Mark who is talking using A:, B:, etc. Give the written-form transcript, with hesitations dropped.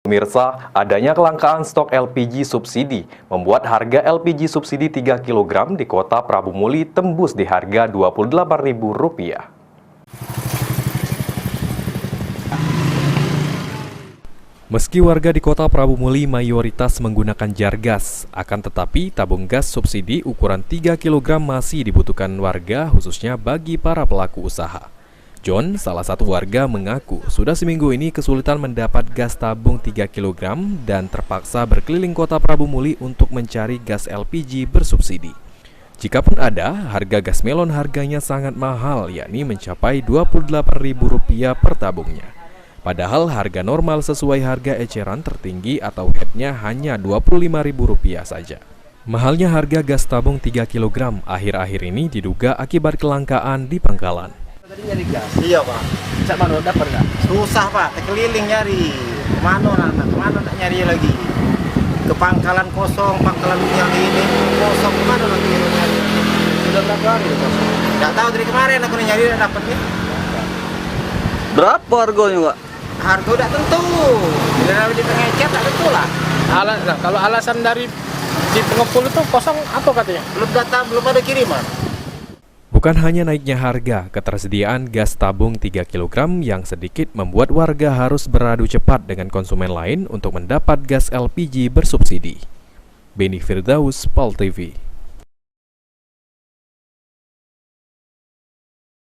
A: Pemirsa, adanya kelangkaan stok LPG subsidi membuat harga LPG subsidi 3 kg di kota Prabu Muli tembus di harga Rp28.000. Meski warga di kota Prabu Muli mayoritas menggunakan jar gas, akan tetapi tabung gas subsidi ukuran 3 kg masih dibutuhkan warga khususnya bagi para pelaku usaha. John, salah satu warga, mengaku sudah seminggu ini kesulitan mendapat gas tabung 3 kg dan terpaksa berkeliling kota Prabu Muli untuk mencari gas LPG bersubsidi. Jikapun ada, harga gas melon harganya sangat mahal, yakni mencapai Rp28.000 per tabungnya. Padahal harga normal sesuai harga eceran tertinggi atau headnya hanya Rp25.000 saja. Mahalnya harga gas tabung 3 kg akhir-akhir ini diduga akibat kelangkaan di pangkalan.
B: Tadi nyari gas? Iya pak. Cak mana dapat nggak? Susah pak, terkeliling nyari. Kemana nak nyari lagi? Ke pangkalan kosong, pangkalan yang ini kosong, kemana lagi nyari? Sudah berapa hari kosong? Nggak tahu, dari kemarin aku nyari udah dapatnya.
C: Berapa harganya pak?
B: Harga udah tentu. Bila di pengecet tak tentu lah.
D: Nah, kalau alasan dari di pengepul itu kosong apa katanya?
B: Belum ada kiriman.
A: Bukan hanya naiknya harga, ketersediaan gas tabung 3 kg yang sedikit membuat warga harus beradu cepat dengan konsumen lain untuk mendapat gas LPG bersubsidi. Beni Firdaus, POL TV.